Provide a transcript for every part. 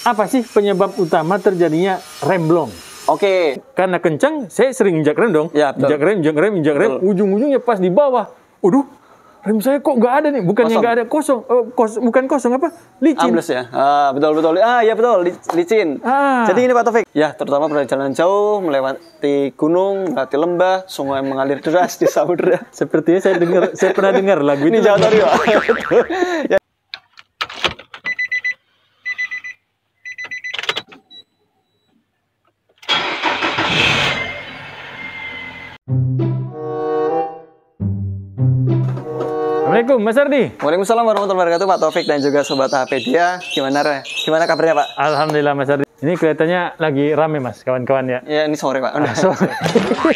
apa sih penyebab utama terjadinya rem blong? Oke. Karena kencang, saya sering injak rem dong. Ya, betul. Injak rem. Ujung-ujungnya pas di bawah. Waduh, rem saya kok nggak ada nih. Bukannya nggak ada, kosong. Bukan kosong, apa? Licin. Ambles ya. Betul. Ya betul, licin. Jadi ini Pak Taufik. Ya, terutama perjalanan jauh, melewati gunung, melewati lembah, sungai mengalir deras di samudera. Sepertinya saya pernah dengar lagu Ini itu. Jawa Tari, Pak. Ya. Assalamualaikum, Mas Ardi. Waalaikumsalam warahmatullahi wabarakatuh, Pak Taufik dan juga Sobat HPdia. Gimana kabarnya, Pak? Alhamdulillah, Mas Ardi. Ini kelihatannya lagi rame, Mas, kawan-kawan ya. Ya, ini sore, Pak. Sore.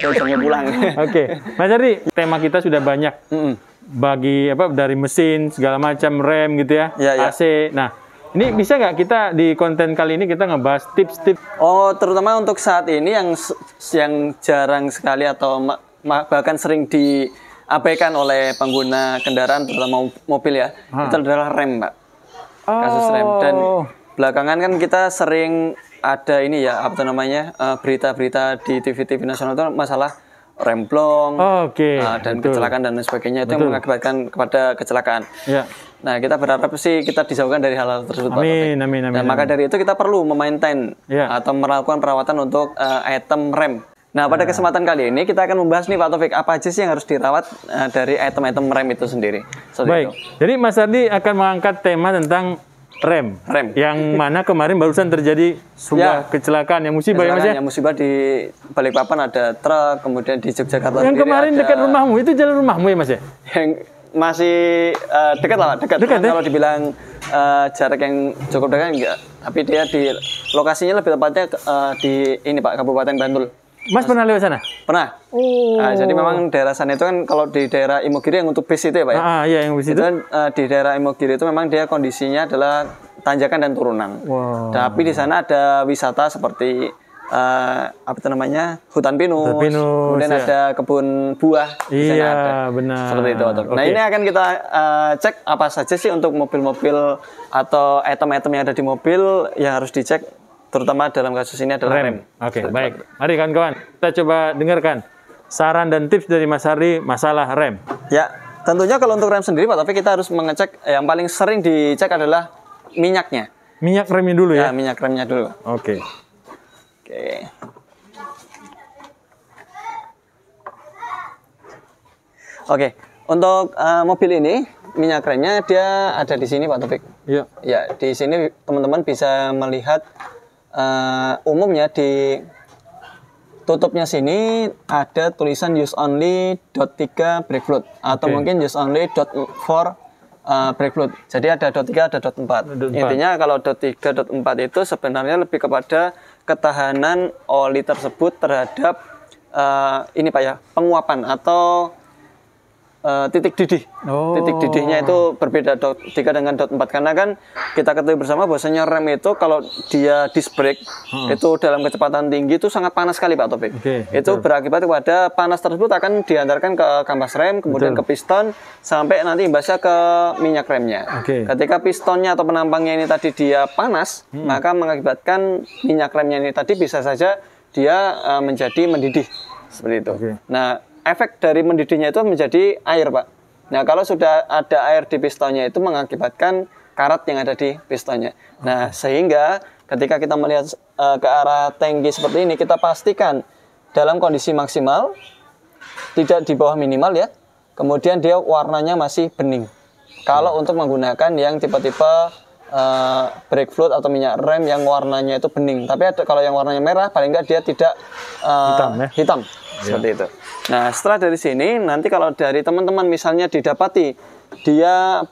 Udah pulang. Oke, Mas Ardi, tema kita sudah banyak. Bagi dari mesin segala macam, rem gitu ya, AC. Nah, ini bisa nggak kita di konten kali ini kita ngebahas tips-tips? Oh, terutama untuk saat ini yang jarang sekali atau bahkan sering diabaikan oleh pengguna kendaraan terutama mobil ya, itu adalah rem, Pak. Kasus rem. Dan belakangan kan kita sering ada ini ya, berita-berita di TV-TV nasional itu masalah rem blong, dan kecelakaan dan lain sebagainya. Itu yang mengakibatkan kepada kecelakaan. Ya. Nah, kita berharap sih kita dijauhkan dari hal-hal tersebut. Amin. Dan maka dari itu kita perlu memaintain atau melakukan perawatan untuk item rem. Nah, pada kesempatan kali ini kita akan membahas nih Pak Taufik, apa aja sih yang harus dirawat dari item-item rem itu sendiri. Baik, jadi Mas Ardi akan mengangkat tema tentang rem. Yang mana kemarin barusan terjadi sebuah kecelakaan yang musibah ya Mas ya? Yang musibah di Balikpapan ada truk, kemudian di Yogyakarta yang kemarin dekat rumahmu, itu jalan rumahmu ya Mas ya? Yang masih dekat lah, dekat ya? Kalau dibilang jarak yang cukup dekat enggak, tapi dia di lokasinya lebih tepatnya di ini Pak, Kabupaten Bantul. Mas pernah lewat sana? Pernah. Jadi memang daerah sana itu kan kalau di daerah Imogiri yang untuk bis itu ya Pak ya? Iya, yang bis itu. Kan di daerah Imogiri itu memang dia kondisinya adalah tanjakan dan turunan. Tapi di sana ada wisata seperti hutan pinus, kemudian ada kebun buah. Iya, benar. Seperti itu. Nah, ini akan kita cek apa saja sih untuk mobil-mobil atau item-item yang ada di mobil yang harus dicek, terutama dalam kasus ini adalah rem. Oke, baik. Mari kawan-kawan, kita coba dengarkan saran dan tips dari Mas Ardi masalah rem. Ya, tentunya kalau untuk rem sendiri Pak, tapi kita harus mengecek yang paling sering dicek adalah minyaknya. Minyak remnya dulu ya? Ya, minyak remnya dulu. Oke. Oke, untuk mobil ini minyak remnya dia ada di sini Pak Taufik. Iya. Ya, di sini teman-teman bisa melihat umumnya di tutupnya sini ada tulisan use only .3 brake fluid atau mungkin use only .4 brake fluid. Jadi ada .3 ada .4. Intinya kalau .3 .4 itu sebenarnya lebih kepada ketahanan oli tersebut terhadap ini Pak ya, penguapan atau titik didih. Titik didihnya itu berbeda .3 dengan .4 karena kan kita ketahui bersama bahwasanya rem itu kalau dia disc brake itu dalam kecepatan tinggi itu sangat panas sekali Pak Taufik. Itu berakibat kepada panas tersebut akan diantarkan ke kampas rem, kemudian ke piston sampai nanti imbasnya ke minyak remnya. Ketika pistonnya atau penampangnya ini tadi dia panas, maka mengakibatkan minyak remnya ini tadi bisa saja dia menjadi mendidih seperti itu. Nah, efek dari mendidihnya itu menjadi air Pak. Nah, kalau sudah ada air di pistonnya itu mengakibatkan karat yang ada di pistonnya. Nah, sehingga ketika kita melihat ke arah tangki seperti ini, kita pastikan dalam kondisi maksimal, tidak di bawah minimal ya. Kemudian dia warnanya masih bening. Kalau untuk menggunakan yang tipe-tipe brake fluid atau minyak rem yang warnanya itu bening. Tapi kalau yang warnanya merah, paling enggak dia tidak hitam. Seperti itu. Nah, setelah dari sini, nanti kalau dari teman-teman misalnya didapati dia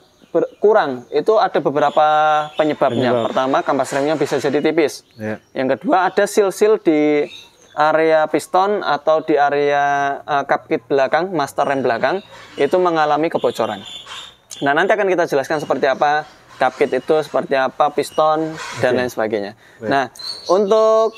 kurang, itu ada beberapa penyebabnya. Pertama, kampas remnya bisa jadi tipis. Yang kedua, ada seal-seal di area piston atau di area cap kit belakang, master rem belakang, itu mengalami kebocoran. Nah, nanti akan kita jelaskan seperti apa cap kit itu, seperti apa piston, dan lain sebagainya. Nah, untuk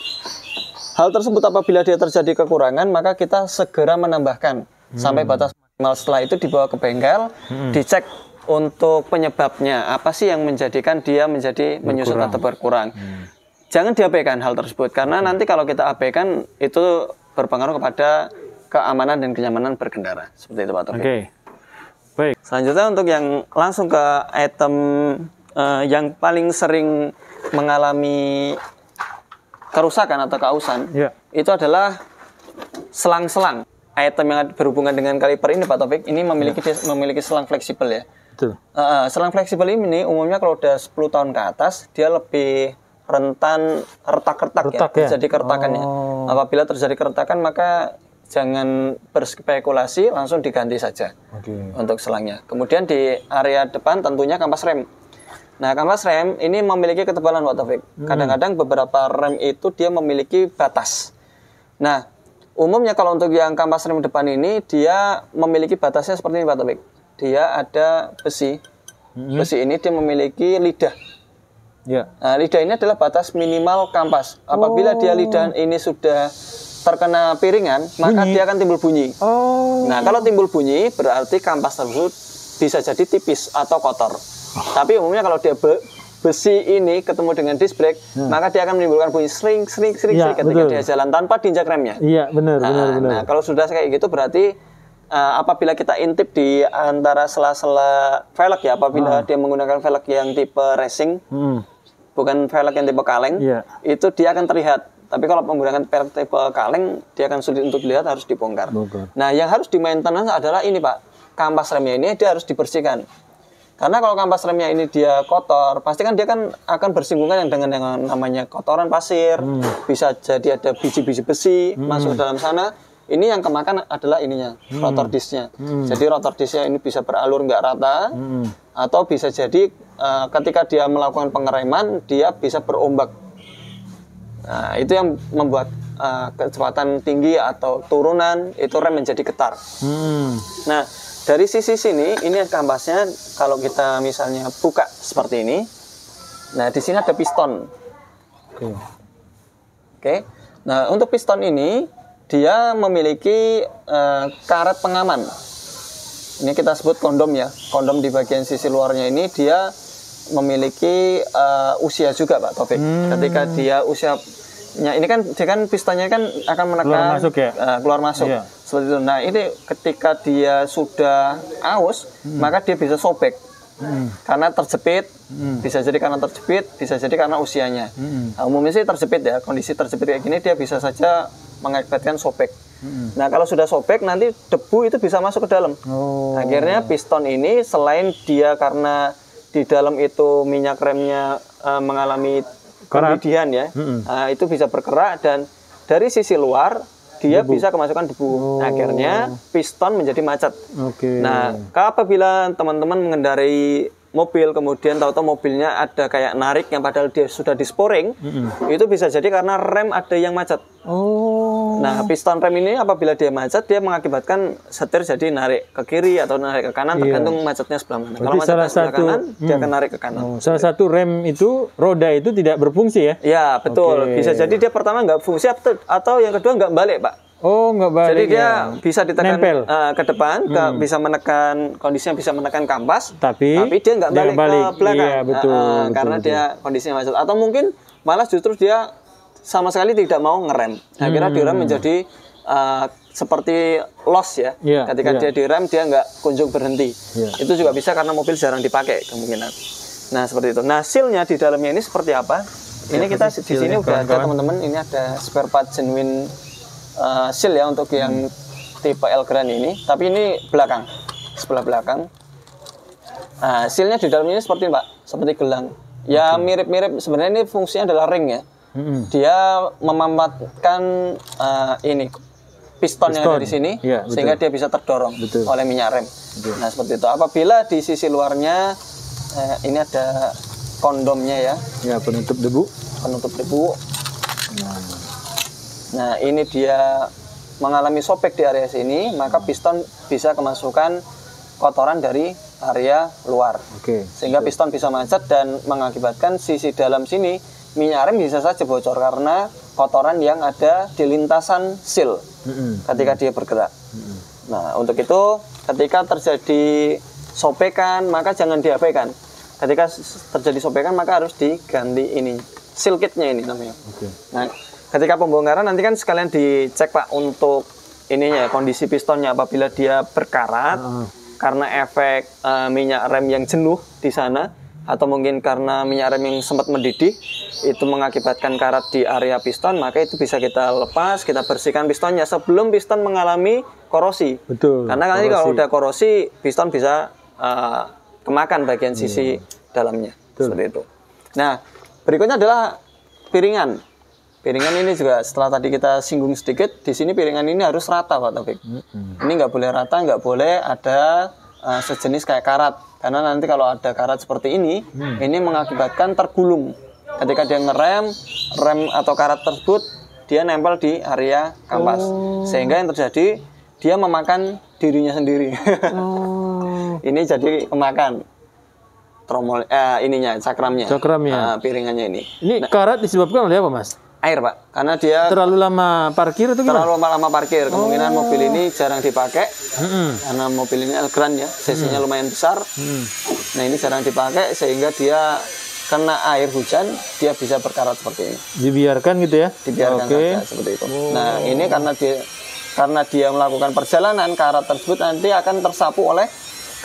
hal tersebut apabila dia terjadi kekurangan, maka kita segera menambahkan sampai batas maksimal. Setelah itu dibawa ke bengkel, dicek untuk penyebabnya, apa sih yang menjadikan dia menjadi menyusut atau berkurang. Jangan diabaikan hal tersebut, karena nanti kalau kita abaikan itu berpengaruh kepada keamanan dan kenyamanan berkendara. Seperti itu Pak Taufik. Oke. Baik. Selanjutnya untuk yang langsung ke item yang paling sering mengalami kerusakan atau keausan, itu adalah selang-selang. Item yang berhubungan dengan kaliper ini Pak Taufik, ini memiliki selang fleksibel ya. Betul. Selang fleksibel ini umumnya kalau udah 10 tahun ke atas, dia lebih rentan retak-retak ya, terjadi keretakannya. Apabila terjadi keretakan, maka jangan berspekulasi, langsung diganti saja untuk selangnya. Kemudian di area depan tentunya kampas rem. Nah, kampas rem ini memiliki ketebalan Pak Taufik. Kadang-kadang beberapa rem itu dia memiliki batas. Nah, umumnya kalau untuk yang kampas rem depan ini, dia memiliki batasnya seperti ini Pak Taufik. Dia ada besi. Besi ini dia memiliki lidah. Nah, lidah ini adalah batas minimal kampas. Apabila dia lidah ini sudah terkena piringan, maka dia akan timbul bunyi. Nah, kalau timbul bunyi berarti kampas tersebut bisa jadi tipis atau kotor. Tapi umumnya kalau dia besi ini ketemu dengan disc brake, maka dia akan menimbulkan bunyi sering ketika dia jalan tanpa diinjak remnya. Iya, benar. Nah, kalau sudah kayak gitu berarti apabila kita intip di antara sela-sela velg ya, apabila dia menggunakan velg yang tipe racing, bukan velg yang tipe kaleng, itu dia akan terlihat. Tapi kalau menggunakan velg tipe kaleng, dia akan sulit untuk dilihat, harus dibongkar. Nah, yang harus di-maintenance adalah ini Pak, kampas remnya ini dia harus dibersihkan. Karena kalau kampas remnya ini dia kotor, pasti kan dia kan akan bersinggungan dengan yang namanya kotoran pasir, bisa jadi ada biji-biji besi masuk ke dalam sana. Ini yang kemakan adalah ininya, rotor disknya. Jadi rotor disknya ini bisa beralur nggak rata, atau bisa jadi ketika dia melakukan pengereman, dia bisa berombak. Nah, itu yang membuat kecepatan tinggi atau turunan, itu rem menjadi getar. Nah, dari sisi sini, ini kampasnya, kalau kita misalnya buka seperti ini, nah di sini ada piston. Oke. Nah, untuk piston ini, dia memiliki karet pengaman. Ini kita sebut kondom ya. Kondom di bagian sisi luarnya ini dia memiliki usia juga Pak Taufik. Ketika dia usianya, ini kan dia kan pistonnya kan akan menekan keluar masuk. Seperti itu. Nah, ini ketika dia sudah aus, maka dia bisa sobek. Karena terjepit, bisa jadi karena terjepit, bisa jadi karena usianya. Nah, umumnya sih terjepit ya. Kondisi terjepit kayak gini dia bisa saja mengakibatkan sobek. Nah, kalau sudah sobek nanti debu itu bisa masuk ke dalam. Akhirnya piston ini selain dia karena di dalam itu minyak remnya mengalami kemedian ya, itu bisa berkerak, dan dari sisi luar dia bisa kemasukan debu. Akhirnya piston menjadi macet. Nah, apabila teman-teman mengendarai mobil, kemudian tahu-tahu mobilnya ada kayak narik yang padahal dia sudah disporing, itu bisa jadi karena rem ada yang macet. Nah, piston rem ini apabila dia macet, dia mengakibatkan setir jadi narik ke kiri atau narik ke kanan, tergantung macetnya sebelah mana. Kalau macetnya sebelah kanan, dia akan narik ke kanan. Salah satu rem itu, roda itu tidak berfungsi ya? Ya, betul. Bisa jadi dia pertama nggak fungsi, atau yang kedua nggak balik Pak. Nggak balik. Jadi dia bisa ditekan ke depan, bisa menekan, kondisinya bisa menekan kampas, tapi dia nggak balik ke belakang. Iya, betul, karena dia kondisinya macet. Atau mungkin malah justru dia sama sekali tidak mau ngerem. Akhirnya direm menjadi seperti loss ya. Ketika dia direm, dia nggak kunjung berhenti. Itu juga bisa karena mobil jarang dipakai kemungkinan. Nah, seperti itu. Nah, seal-nya di dalamnya ini seperti apa? Ini kita di sini udah ada teman-teman. Ini ada spare part genuine seal ya untuk yang tipe Elgrand ini, tapi ini belakang, sebelah belakang. Nah, sealnya di dalam ini seperti ini Pak, seperti gelang. Ya mirip-mirip, sebenarnya ini fungsinya adalah ring ya. Dia memampatkan ini piston yang ada di sini, sehingga dia bisa terdorong oleh minyak rem. Nah, seperti itu. Apabila di sisi luarnya ini ada kondomnya ya. Ya, penutup debu. Penutup debu. Nah, ini dia mengalami sobek di area sini, maka piston bisa kemasukan kotoran dari area luar. Sehingga piston bisa macet dan mengakibatkan sisi dalam sini minyak rem bisa saja bocor karena kotoran yang ada di lintasan seal ketika dia bergerak. Nah, untuk itu ketika terjadi sobekan, maka jangan diabaikan. Ketika terjadi sobekan, maka harus diganti ini, seal kitnya ini namanya. Nah, ketika pembongkaran nanti kan sekalian dicek Pak untuk ininya, kondisi pistonnya. Apabila dia berkarat karena efek minyak rem yang jenuh di sana, atau mungkin karena minyak rem yang sempat mendidih, itu mengakibatkan karat di area piston, maka itu bisa kita lepas, kita bersihkan pistonnya sebelum piston mengalami korosi. Betul. Karena nanti kalau udah korosi, piston bisa kemakan bagian sisi dalamnya. Seperti itu. Nah, berikutnya adalah piringan. Piringan ini juga setelah tadi kita singgung sedikit, di sini piringan ini harus rata Pak Taufik. Ini nggak boleh rata, nggak boleh ada sejenis kayak karat. Karena nanti kalau ada karat seperti ini mengakibatkan tergulung. Ketika dia ngerem, rem atau karat tersebut, dia nempel di area kampas. Sehingga yang terjadi, dia memakan dirinya sendiri. Ini jadi memakan tromol, ininya, cakramnya. Piringannya ini. Ini karat disebabkan oleh apa Mas? Air Pak, karena dia terlalu lama parkir atau gimana? Terlalu lama parkir, kemungkinan mobil ini jarang dipakai, karena mobil ini Elgrand ya, cc-nya lumayan besar. Nah ini jarang dipakai sehingga dia kena air hujan, dia bisa berkarat seperti ini. Dibiarkan gitu ya? Dibiarkan saja seperti itu. Nah ini karena dia melakukan perjalanan, karat tersebut nanti akan tersapu oleh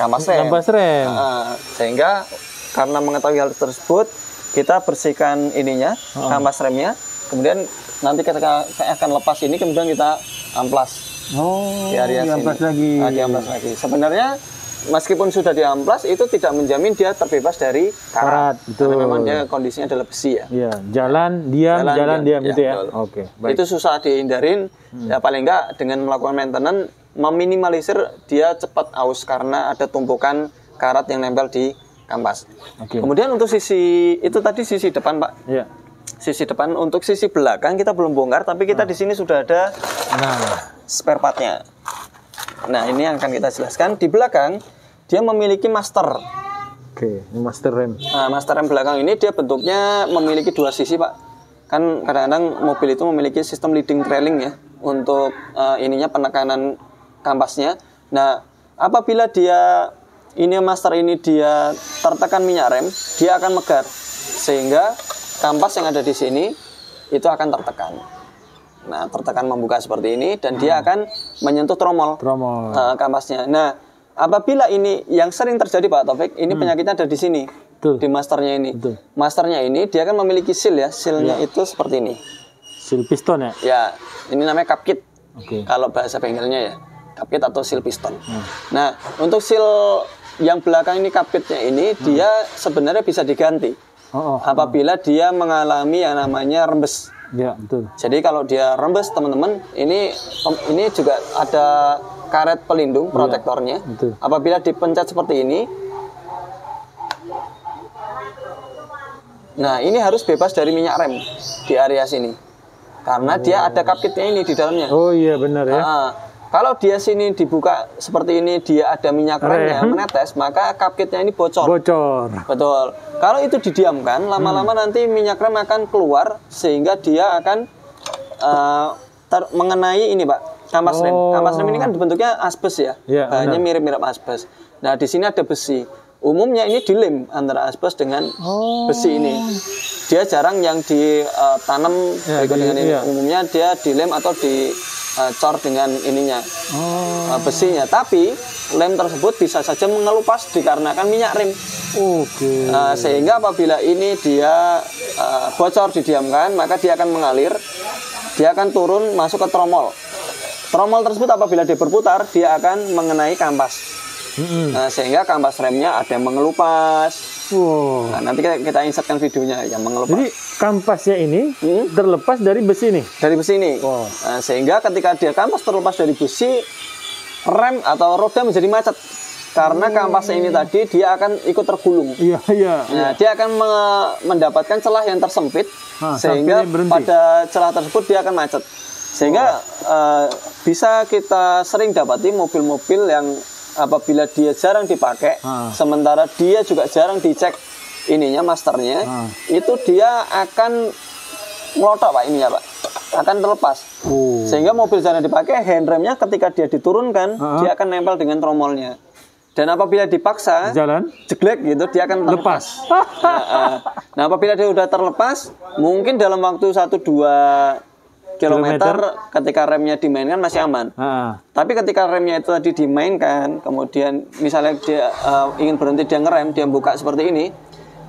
kampas rem. Sehingga karena mengetahui hal tersebut, kita bersihkan ininya, kampas remnya. Kemudian nanti ketika akan lepas ini, kemudian kita amplas di area sini. Diamplas lagi. Sebenarnya meskipun sudah diamplas, itu tidak menjamin dia terbebas dari karat. Karena memang dia kondisinya adalah besi ya. Iya, jalan diam gitu ya. Oke, baik. Itu susah dihindarin. Ya paling enggak dengan melakukan maintenance meminimalisir dia cepat aus karena ada tumpukan karat yang nempel di kampas. Kemudian untuk sisi itu tadi sisi depan Pak. Iya. Sisi depan, untuk sisi belakang kita belum bongkar, tapi kita di sini sudah ada spare partnya. Nah ini yang akan kita jelaskan. Di belakang dia memiliki master. Ini master rem. Nah, master rem belakang ini dia bentuknya memiliki dua sisi Pak. Kan kadang-kadang mobil itu memiliki sistem leading trailing ya untuk ininya penekanan kampasnya. Nah apabila dia master ini dia tertekan minyak rem, dia akan megar sehingga kampas yang ada di sini itu akan tertekan. Nah, tertekan membuka seperti ini dan dia akan menyentuh tromol. Kampasnya. Nah, apabila ini yang sering terjadi Pak Taufik, ini penyakitnya ada di sini. Di masternya ini. Masternya ini dia kan memiliki seal ya. Sealnya itu seperti ini. Seal piston ya? Ya, ini namanya cap kit. Kalau bahasa bengkelnya ya, cap kit atau seal piston. Nah, untuk seal yang belakang ini cap kitnya ini dia sebenarnya bisa diganti. Apabila dia mengalami yang namanya rembes. Ya, betul. Jadi kalau dia rembes teman-teman, ini juga ada karet pelindung protektornya. Apabila dipencet seperti ini, nah ini harus bebas dari minyak rem di area sini, karena dia ada cap kitnya ini di dalamnya. Oh iya benar ya. Kalau dia sini dibuka seperti ini, dia ada minyak remnya menetes, maka cap kitnya ini bocor. Betul. Kalau itu didiamkan, lama-lama nanti minyak rem akan keluar sehingga dia akan mengenai ini Pak, kampas rem. Kampas rem ini kan bentuknya asbes ya, bahannya mirip-mirip asbes. Nah di sini ada besi. Umumnya ini dilem antara asbes dengan besi ini. Dia jarang yang ditanam dengan ini. Umumnya dia dilem atau dicor dengan ininya, besinya. Tapi lem tersebut bisa saja mengelupas dikarenakan minyak rem. Sehingga apabila ini dia bocor didiamkan, maka dia akan mengalir, dia akan turun masuk ke tromol. Tromol tersebut apabila dia berputar, dia akan mengenai kampas. Sehingga kampas remnya ada yang mengelupas. Nah, nanti kita insertkan videonya yang mengelupas. Jadi kampasnya ini terlepas dari besi ini? Dari besi ini. Nah, sehingga ketika dia kampas terlepas dari besi, rem atau roda menjadi macet. Karena kampasnya ini tadi dia akan ikut tergulung. Nah, dia akan mendapatkan celah yang tersempit, sehingga pada celah tersebut dia akan macet. Sehingga bisa kita sering dapati mobil-mobil yang apabila dia jarang dipakai, sementara dia juga jarang dicek ininya masternya, itu dia akan ngelotok Pak ininya Pak, akan terlepas. Sehingga mobil jarang dipakai, handremnya ketika dia diturunkan, dia akan nempel dengan tromolnya. Dan apabila dipaksa jalan jeglek gitu, dia akan lepas. Nah, apabila dia udah terlepas, mungkin dalam waktu 1-2 kilometer ketika remnya dimainkan masih aman. Tapi ketika remnya itu tadi dimainkan, kemudian misalnya dia ingin berhenti, dia ngerem, dia buka seperti ini,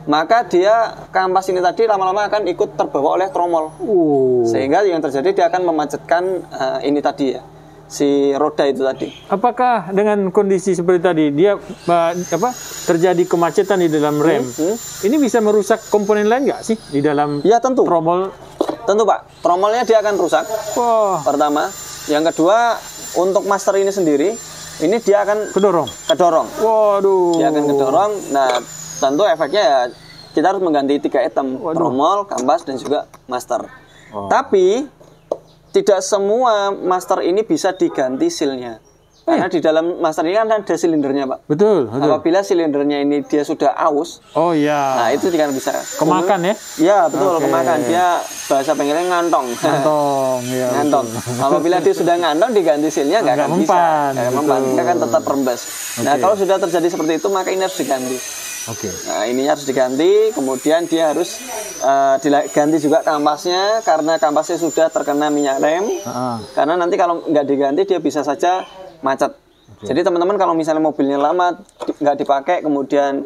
maka dia kampas ini tadi lama-lama akan ikut terbawa oleh tromol. Sehingga yang terjadi dia akan memacetkan ini tadi ya, si roda itu tadi. Apakah dengan kondisi seperti tadi dia terjadi kemacetan di dalam rem? Ini bisa merusak komponen lain nggak sih di dalam tentu. tromol? Tentu Pak, tromolnya dia akan rusak. Pertama, yang kedua untuk master ini sendiri, ini dia akan kedorong. Waduh. Dia akan kedorong. Nah, tentu efeknya ya kita harus mengganti 3 item, tromol, kampas, dan juga master. Tapi tidak semua master ini bisa diganti sealnya. Karena di dalam master ini kan ada silindernya, Pak. Betul. Apabila silindernya ini dia sudah aus, nah itu tidak bisa. Kemakan ya? Iya, betul, kemakan. Dia bahasa pengennya ngantong. Ngantong. Apabila dia sudah ngantong, diganti sealnya nggak akan bisa. Nggak mempan. Dia akan tetap rembes. Nah, kalau sudah terjadi seperti itu, maka ini harus diganti. Nah, ininya harus diganti, kemudian dia harus diganti juga kampasnya, karena kampasnya sudah terkena minyak rem. Karena nanti kalau nggak diganti, dia bisa saja macet. Jadi teman-teman kalau misalnya mobilnya lama nggak dipakai, kemudian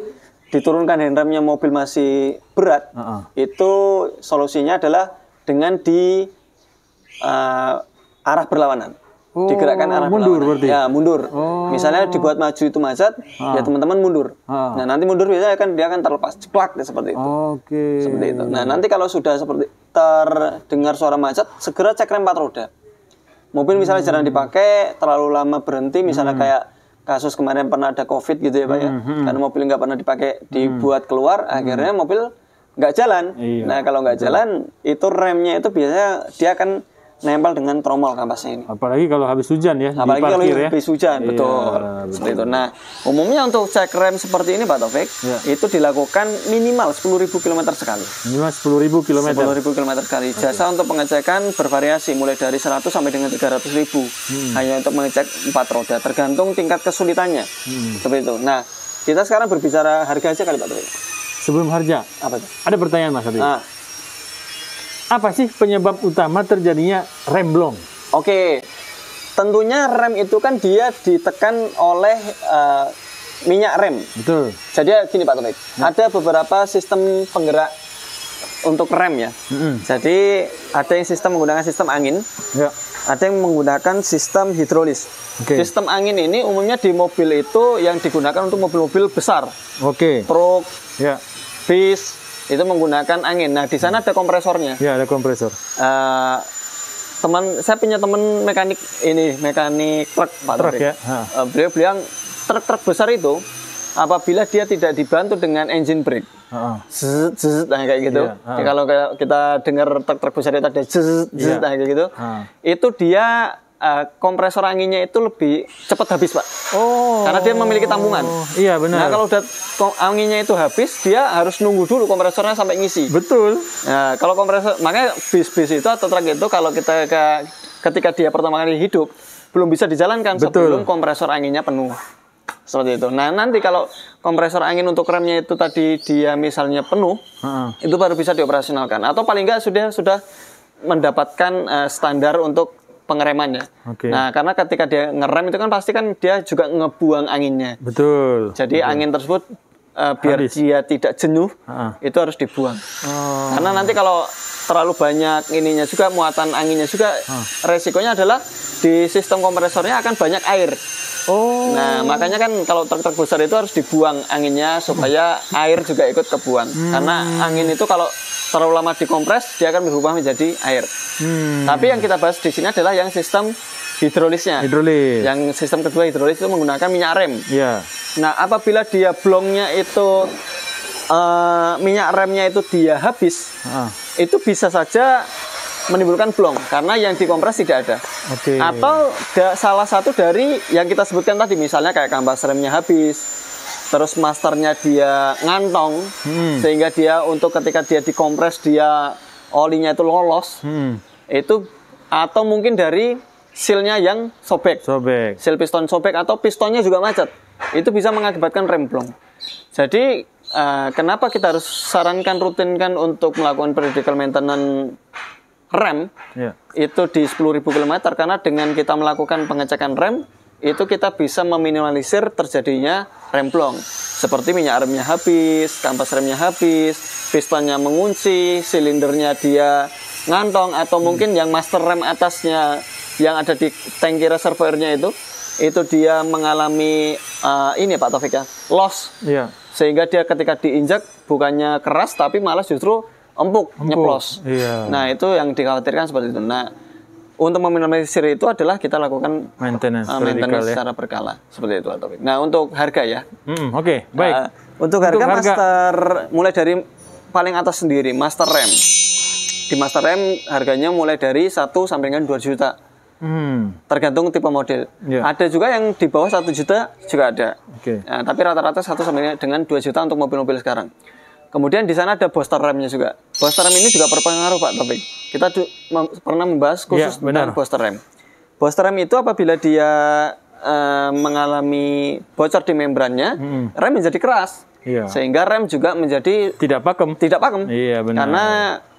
diturunkan handremnya, mobil masih berat, itu solusinya adalah dengan di arah berlawanan. Digerakkan arah mundur berlawanan. berarti? Ya, mundur. Misalnya dibuat maju itu macet, ya teman-teman mundur. Nah, nanti mundur biasanya dia akan terlepas, ceplak seperti itu. Seperti itu. Nah, nanti kalau sudah seperti terdengar suara macet, segera cek rem 4 roda. Mobil misalnya jarang dipakai, terlalu lama berhenti, misalnya kayak kasus kemarin pernah ada COVID gitu ya Pak ya. Karena mobil nggak pernah dipakai, dibuat keluar, akhirnya mobil nggak jalan. Nah, kalau nggak jalan, itu remnya itu biasanya dia akan nempel dengan tromol kampasnya ini. Apalagi kalau habis hujan ya. Apalagi kalau habis hujan, betul. Seperti itu. Nah, umumnya untuk cek rem seperti ini Pak Taufik, itu dilakukan minimal 10.000 km sekali. Minimal 10.000 km. 10.000 km sekali. Jasa untuk pengecekan bervariasi mulai dari 100 sampai dengan 300.000. Hanya untuk mengecek 4 roda, tergantung tingkat kesulitannya. Seperti itu. Nah, kita sekarang berbicara harga aja kali Pak Taufik. Sebelum harga, apa itu? Ada pertanyaan Mas Adi. Apa sih penyebab utama terjadinya rem blong? Tentunya rem itu kan dia ditekan oleh minyak rem. Betul. Jadi gini Pak Taufik, ada beberapa sistem penggerak untuk rem ya. Jadi ada yang sistem menggunakan sistem angin, ada yang menggunakan sistem hidrolis. Sistem angin ini umumnya di mobil itu yang digunakan untuk mobil-mobil besar. Truk, bis, itu menggunakan angin. Nah, di sana ada kompresornya. Ya, ada kompresor. Saya punya teman mekanik truk, Pak. Truk ya. Beliau bilang truk-truk besar itu apabila dia tidak dibantu dengan engine brake, kayak gitu. Jadi kalau kita dengar truk-truk besar itu ada kayak gitu, itu dia kompresor anginnya itu lebih cepat habis Pak. Karena dia memiliki tambungan. Iya benar. Nah kalau udah anginnya itu habis, dia harus nunggu dulu kompresornya sampai ngisi. Betul. Nah kalau kompresor, makanya bis-bis itu atau truk itu kalau ketika dia pertama kali hidup belum bisa dijalankan sebelum kompresor anginnya penuh. Seperti itu. Nah nanti kalau kompresor angin untuk remnya itu tadi dia misalnya penuh, itu baru bisa dioperasionalkan. Atau paling nggak sudah mendapatkan standar untuk pengeremannya. Nah, karena ketika dia ngerem itu kan pasti kan dia juga ngebuang anginnya. Betul. Jadi angin tersebut biar dia tidak jenuh, itu harus dibuang. Karena nanti kalau terlalu banyak ininya juga, muatan anginnya juga, resikonya adalah di sistem kompresornya akan banyak air. Nah, makanya kan kalau truk-truk besar itu harus dibuang anginnya supaya air juga ikut kebuang. Karena angin itu kalau terlalu lama dikompres, dia akan berubah menjadi air. Tapi yang kita bahas di sini adalah yang sistem hidrolisnya. Yang sistem kedua hidrolis itu menggunakan minyak rem. Nah, apabila dia blongnya itu minyak remnya itu dia habis, itu bisa saja menimbulkan blong karena yang dikompres tidak ada. Atau salah satu dari yang kita sebutkan tadi, misalnya kayak kampas remnya habis, terus masternya dia ngantong, sehingga dia untuk ketika dia dikompres dia olinya itu lolos. Itu atau mungkin dari sealnya yang sobek. Seal piston sobek atau pistonnya juga macet. itu bisa mengakibatkan rem blong. Jadi kenapa kita harus sarankan rutinkan untuk melakukan periodical maintenance rem itu di 10.000 km, karena dengan kita melakukan pengecekan rem itu kita bisa meminimalisir terjadinya rem blong, seperti minyak remnya habis, kampas remnya habis, pistonnya mengunci, silindernya dia ngantong, atau mungkin yang master rem atasnya yang ada di tangki reservoirnya itu dia mengalami ini Pak Taufik ya, loss, sehingga dia ketika diinjak bukannya keras tapi malah justru empuk. Nyeplos. Nah, itu yang dikhawatirkan seperti itu. Nah, untuk meminimalisir itu adalah kita lakukan maintenance secara berkala seperti itu, Taufik. Nah, untuk harga ya. Oke, baik. Untuk harga master mulai dari paling atas sendiri, master rem. Di master rem harganya mulai dari 1 sampai dengan 2 juta. Tergantung tipe model. Ada juga yang di bawah 1 juta juga ada. Nah, tapi rata-rata 1 sampai dengan 2 juta untuk mobil-mobil sekarang. Kemudian di sana ada booster remnya juga. Booster rem ini juga berpengaruh Pak Taufik. Kita pernah membahas khusus tentang booster rem. Booster rem itu apabila dia mengalami bocor di membrannya, rem menjadi keras. Sehingga rem juga menjadi tidak pakem. Iya, benar. Karena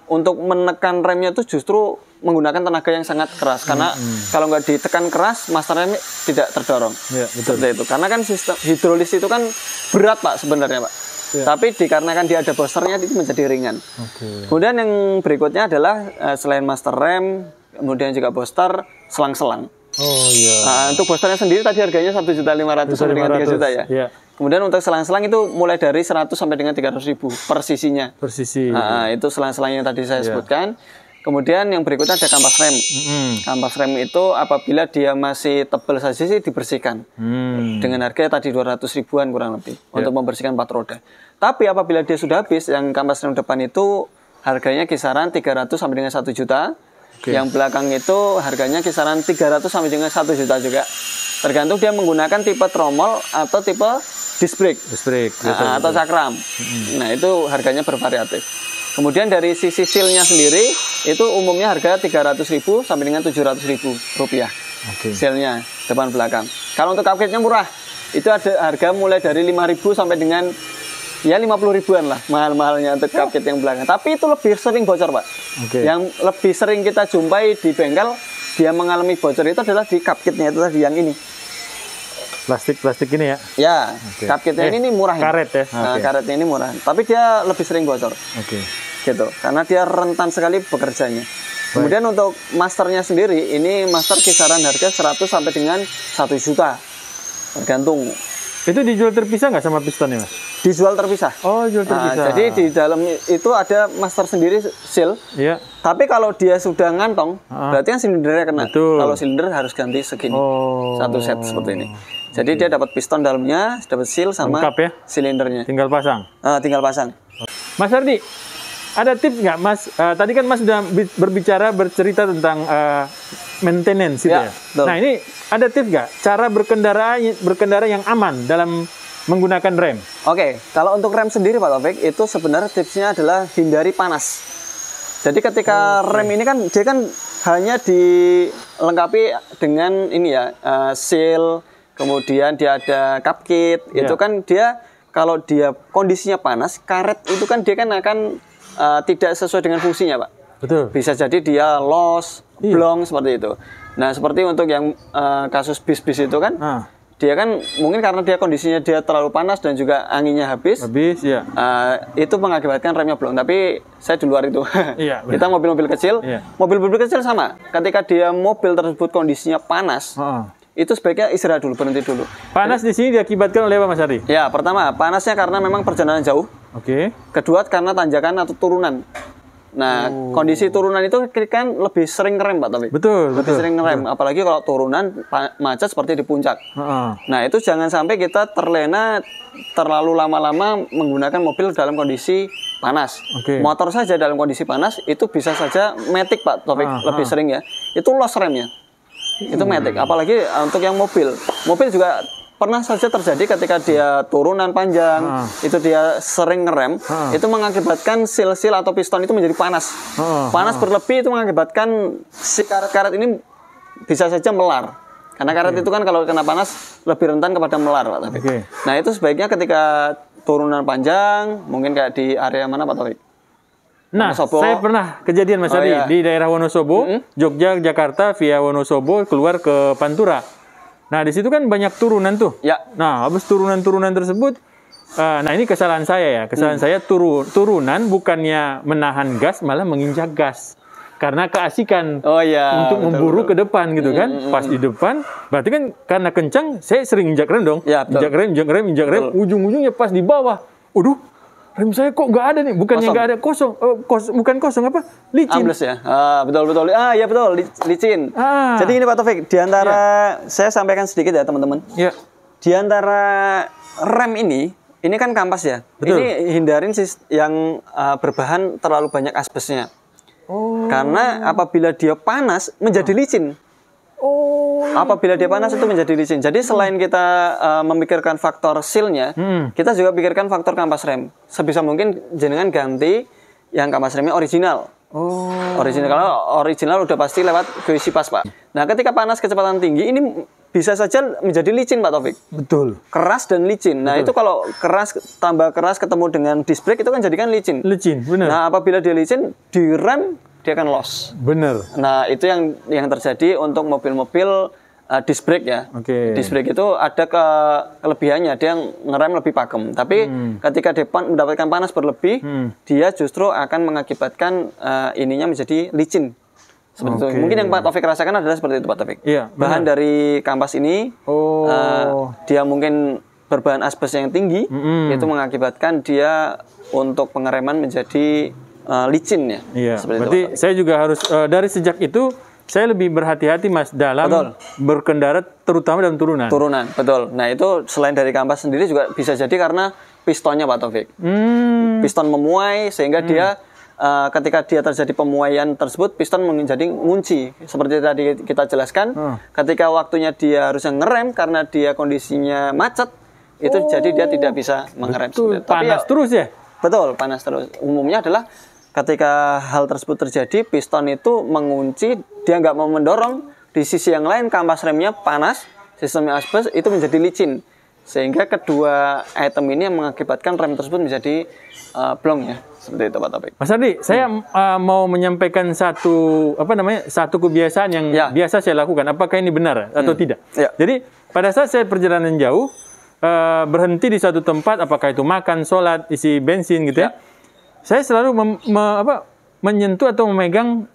untuk menekan remnya itu justru menggunakan tenaga yang sangat keras. Karena kalau nggak ditekan keras, master rem tidak terdorong. Betul. Seperti itu. Karena kan sistem hidrolis itu kan berat Pak sebenarnya Pak. Tapi dikarenakan dia ada boosternya itu menjadi ringan. Kemudian yang berikutnya adalah selain master rem, kemudian juga booster, selang-selang. Untuk boosternya sendiri tadi harganya 1.500.000 sampai dengan 3 juta ya. Kemudian untuk selang-selang itu mulai dari 100 sampai dengan 300.000 per sisinya. Per sisi. Itu selang-selang yang tadi saya sebutkan. Kemudian yang berikutnya ada kampas rem. Kampas rem itu apabila dia masih tebal saja sih dibersihkan. Dengan harga tadi 200 ribuan kurang lebih untuk membersihkan 4 roda. Tapi apabila dia sudah habis, yang kampas rem depan itu harganya kisaran 300 sampai dengan 1 juta. Yang belakang itu harganya kisaran 300 sampai dengan 1 juta juga. Tergantung dia menggunakan tipe tromol atau tipe disc brake. Atau cakram. Nah, itu harganya bervariatif. Kemudian dari sisi seal-nya sendiri itu umumnya harga 300.000 sampai dengan 700.000 rupiah. Seal-nya depan belakang. Kalau untuk cupcake-nya murah, itu ada harga mulai dari 5.000 sampai dengan ya 50 ribuan lah mahal-mahalnya untuk cupcake yang belakang. Tapi itu lebih sering bocor Pak. Yang lebih sering kita jumpai di bengkel dia mengalami bocor itu adalah di cupcake-nya itu tadi yang ini. Plastik ini ya? Ya, cupcake-nya ini murah. Karet ya? Karetnya ini murah. Tapi dia lebih sering bocor. Gitu. Karena dia rentan sekali bekerjanya. Kemudian untuk masternya sendiri, ini master kisaran harga 100 sampai dengan 1 juta. Tergantung. Itu dijual terpisah nggak sama pistonnya Mas? Dijual terpisah. Oh, jual terpisah. Jadi di dalam itu ada master sendiri seal. Tapi kalau dia sudah ngantong, berarti kan silindernya kena. Kalau silinder harus ganti segini. Satu set seperti ini. Jadi dia dapat piston dalamnya, dapat seal sama silindernya. Tinggal pasang. Mas Ardi, ada tips nggak Mas? Tadi kan Mas sudah bercerita tentang maintenance gitu ya. Nah, ini ada tips nggak cara berkendara yang aman dalam menggunakan rem? Kalau untuk rem sendiri Pak Taufik, itu sebenarnya tipsnya adalah hindari panas. Jadi ketika rem ini kan dia kan hanya dilengkapi dengan ini ya, seal, kemudian dia ada cup kit. Itu kan dia kalau dia kondisinya panas, karet itu kan dia kan akan tidak sesuai dengan fungsinya Pak. Bisa jadi dia loss, blong seperti itu. Nah, seperti untuk yang kasus bis-bis itu kan, dia kan mungkin karena dia kondisinya dia terlalu panas dan juga anginnya habis itu mengakibatkan remnya blong. Tapi saya di luar itu. Kita mobil-mobil kecil, mobil-mobil kecil sama. Ketika dia mobil tersebut kondisinya panas, itu sebaiknya istirahat dulu, berhenti dulu. Panas di sini diakibatkan oleh apa Mas Ari? Ya, pertama panasnya karena memang perjalanan jauh. Kedua karena tanjakan atau turunan. Nah, kondisi turunan itu kan lebih sering ngerem Pak Taufik. Lebih sering ngerem, apalagi kalau turunan macet seperti di puncak. Nah, itu jangan sampai kita terlena terlalu lama-lama menggunakan mobil dalam kondisi panas. Motor saja dalam kondisi panas itu bisa saja matic Pak Taufik, lebih sering ya. Itu loss remnya. Itu matic, apalagi untuk yang mobil. Mobil juga pernah saja terjadi ketika dia turunan panjang, itu dia sering ngerem, itu mengakibatkan seal-seal atau piston itu menjadi panas. Panas berlebih itu mengakibatkan si karet-karet ini bisa saja melar. Karena karet itu kan kalau kena panas lebih rentan kepada melar, Pak Taufik. Nah, itu sebaiknya ketika turunan panjang, mungkin kayak di area mana, Pak Taufik? Nah, saya pernah kejadian Mas Adi di daerah Wonosobo, Jogja, Jakarta via Wonosobo keluar ke Pantura. Nah, di situ kan banyak turunan tuh. Nah, habis turunan-turunan tersebut, nah ini kesalahan saya ya. Kesalahan saya turunan bukannya menahan gas, malah menginjak gas. Karena keasikan untuk memburu ke depan gitu kan. Pas di depan, berarti kan karena kencang, saya sering injak rem dong. Injak rem, ujung-ujungnya pas di bawah. Waduh, rem saya kok nggak ada nih, bukannya nggak ada, bukan kosong, apa? Licin. Ambles ya? Betul. Ya betul, licin. Jadi ini Pak Taufik, di antara, saya sampaikan sedikit ya teman-teman. Di antara rem ini kan kampas ya. Betul. Ini hindarin yang berbahan terlalu banyak asbesnya. Karena apabila dia panas, menjadi licin. Apabila dia panas itu menjadi licin. Jadi selain kita memikirkan faktor seal-nya, kita juga pikirkan faktor kampas rem. Sebisa mungkin jenengan ganti yang kampas remnya original. Original, kalau original udah pasti lewat QC pas, Pak. Nah, ketika panas kecepatan tinggi ini bisa saja menjadi licin, Pak Taufik. Betul. Keras dan licin. Nah, itu kalau keras tambah keras ketemu dengan disc brake itu kan jadikan licin. Licin, benar. Nah, apabila dia licin di rem dia akan loss. Benar. Nah, itu yang terjadi untuk mobil-mobil disc brake ya. Disc brake itu ada kelebihannya, dia ngerem lebih pakem. Tapi ketika dia mendapatkan panas berlebih, dia justru akan mengakibatkan ininya menjadi licin. Seperti itu. Mungkin yang Pak Taufik rasakan adalah seperti itu, Pak Taufik. Bahan dari kampas ini, dia mungkin berbahan asbes yang tinggi, itu mengakibatkan dia untuk pengereman menjadi licin ya. Berarti itu, saya juga harus dari sejak itu saya lebih berhati-hati Mas dalam berkendara, terutama dalam turunan. Betul. Nah, itu selain dari kampas sendiri juga bisa jadi karena pistonnya, Pak Taufik. Piston memuai sehingga dia ketika dia terjadi pemuaian tersebut, piston menjadi ngunci. Seperti tadi kita jelaskan, ketika waktunya dia harusnya ngerem karena dia kondisinya macet, itu jadi dia tidak bisa mengerem. Panas terus ya? Betul, panas terus. Umumnya adalah ketika hal tersebut terjadi, piston itu mengunci, dia nggak mau mendorong. Di sisi yang lain, kampas remnya panas, sistemnya asbes, itu menjadi licin. Sehingga kedua item ini yang mengakibatkan rem tersebut menjadi blong ya. Seperti itu, Pak Taufik. Mas Ardi, saya mau menyampaikan satu kebiasaan yang biasa saya lakukan. Apakah ini benar atau tidak? Jadi, pada saat saya perjalanan jauh, berhenti di suatu tempat, apakah itu makan, sholat, isi bensin gitu ya. Saya selalu menyentuh atau memegang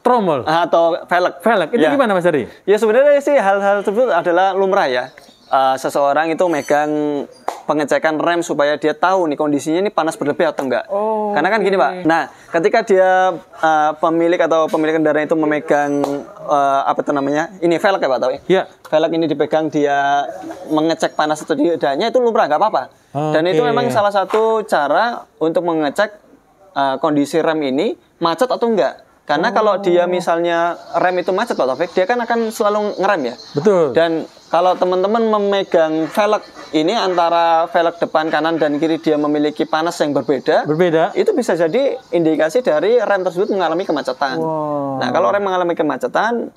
tromol atau velg. Itu gimana Mas Ari? Ya sebenarnya sih hal-hal tersebut adalah lumrah ya. Seseorang itu megang pengecekan rem supaya dia tahu nih kondisinya ini panas berlebih atau enggak. Karena kan gini, Pak. Nah, ketika dia pemilik kendaraan itu memegang ini velg ya, Pak Taufik. Velg ini dipegang, dia mengecek panas atau tidaknya, itu lumrah, nggak apa-apa. Dan itu memang salah satu cara untuk mengecek kondisi rem ini macet atau enggak. Karena kalau dia misalnya rem itu macet, Pak Taufik, dia kan akan selalu ngerem ya. Betul. Dan kalau teman-teman memegang velg ini, antara velg depan, kanan, dan kiri dia memiliki panas yang berbeda. Itu bisa jadi indikasi dari rem tersebut mengalami kemacetan. Nah, kalau rem mengalami kemacetan,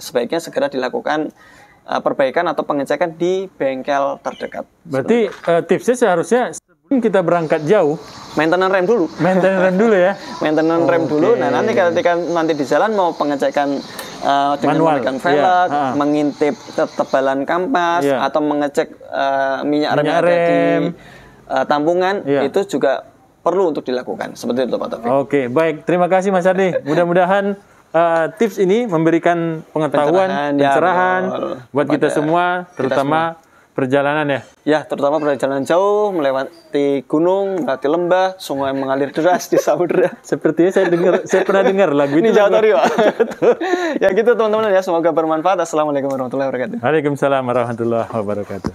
sebaiknya segera dilakukan perbaikan atau pengecekan di bengkel terdekat. Berarti tipsnya seharusnya sebelum kita berangkat jauh, maintenance rem dulu. Ya. Maintenance rem dulu. Nah, nanti ketika di jalan mau pengecekan dengan menggunakan velg, mengintip ketebalan kampas, atau mengecek minyak rem yang ada di tampungan, itu juga perlu untuk dilakukan. Seperti itu, Pak Taufik. Oke, baik. Terima kasih Mas Ardi. Mudah-mudahan tips ini memberikan pengetahuan, pencerahan buat kita semua, terutama perjalanan ya. Ya, terutama perjalanan jauh, melewati gunung, melewati lembah, sungai yang mengalir deras di samudera. Sepertinya saya pernah dengar lagu itu. Ini Jawa Tori, Pak. Ya gitu teman-teman ya, semoga bermanfaat. Assalamualaikum warahmatullahi wabarakatuh. Waalaikumsalam warahmatullahi wabarakatuh.